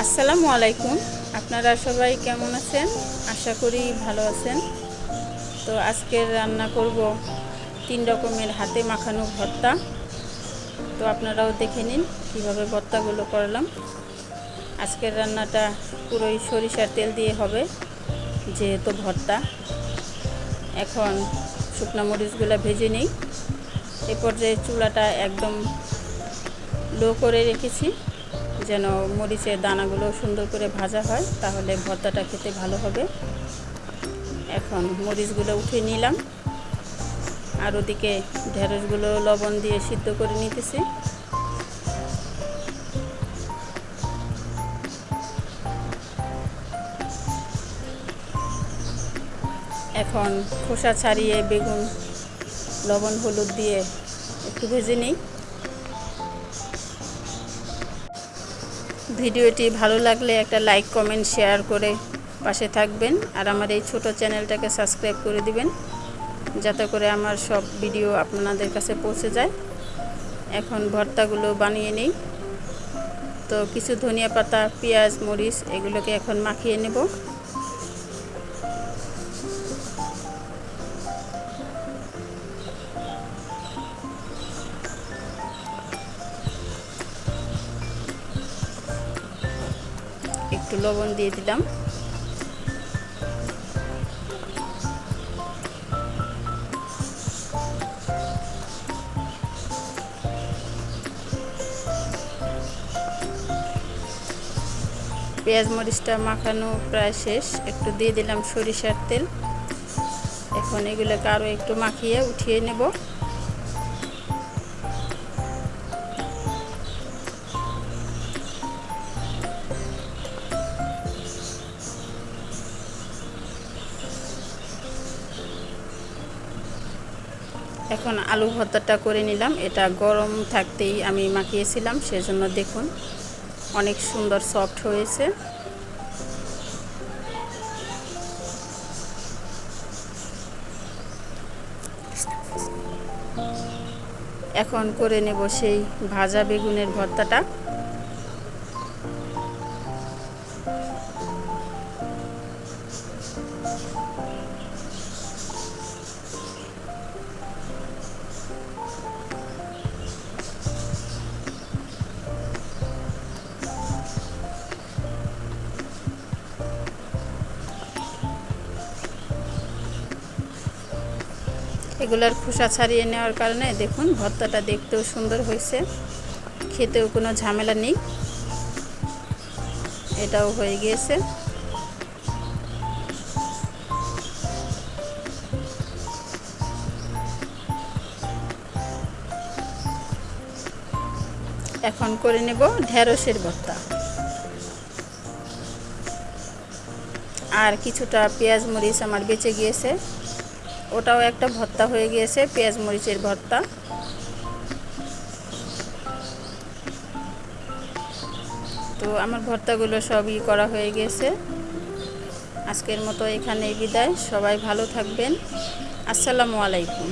আসসালামু আলাইকুম। আপনারা সবাই কেমন আছেন? আশা করি ভালো আছেন। তো আজকের রান্না করব 3 রকমের হাতে মাখানো ভর্তা। তো আপনারাও দেখে নিন কীভাবে ভর্তাগুলো করলাম। আজকের রান্নাটা পুরোই সরিষার তেল দিয়ে হবে, যেহেতু ভর্তা। এখন শুকনো মরিচগুলো ভেজে নিই। এ পর্যায়ে চুলাটা একদম লো করে রেখেছি, যেন মরিচের দানাগুলো সুন্দর করে ভাজা হয়, তাহলে ভর্তাটা খেতে ভালো হবে। এখন মরিচগুলো উঠিয়ে নিলাম, আর ওদিকে ঢেঁড়সগুলো লবণ দিয়ে সিদ্ধ করে নিতেছি। এখন খোসা ছাড়িয়ে বেগুন লবণ হলুদ দিয়ে একটু ভেজে নিই। ভিডিওটি ভালো লাগলে একটা লাইক কমেন্ট শেয়ার করে পাশে থাকবেন, আর আমার এই ছোট চ্যানেলটাকে সাবস্ক্রাইব করে দিবেন, যাতে করে আমার সব ভিডিও আপনাদের কাছে পৌঁছে যায়। এখন ভর্তাগুলো বানিয়ে নিই। তো কিছু ধনিয়া পাতা, পেঁয়াজ, মরিচ এগুলোকে এখন মাখিয়ে নেব। একটু লবণ দিয়ে দিলাম। পেঁয়াজ মরিচটা মাখানো প্রায় শেষ। একটু দিয়ে দিলাম সরিষার তেল। এখন এগুলোকে আরও একটু মাখিয়ে উঠিয়ে নেব। এখন আলু ভর্তাটা করে নিলাম। এটা গরম থাকতেই আমি মাখিয়েছিলাম, সেজন্য দেখুন অনেক সুন্দর সফট হয়েছে। এখন করে নেব সেই ভাজা বেগুনের ভর্তাটা। এগুলার খোসা ছাড়িয়ে নেওয়ার কারণে দেখুন ভর্তাটা দেখতেও সুন্দর হয়েছে, খেতেও কোনো ঝামেলা নেই। এটাও হয়ে গিয়েছে। এখন করে নেব ঢেঁড়সের ভর্তা। আর কিছুটা পেঁয়াজ মরিচ আমার বেঁচে গিয়েছে, ওটাও একটা ভর্তা হয়ে গিয়েছে, পেঁয়াজ মরিচের ভর্তা। তো আমার ভর্তাগুলো সবই করা হয়ে গেছে। আজকের মতো এখানেই বিদায়। সবাই ভালো থাকবেন। আসসালামু আলাইকুম।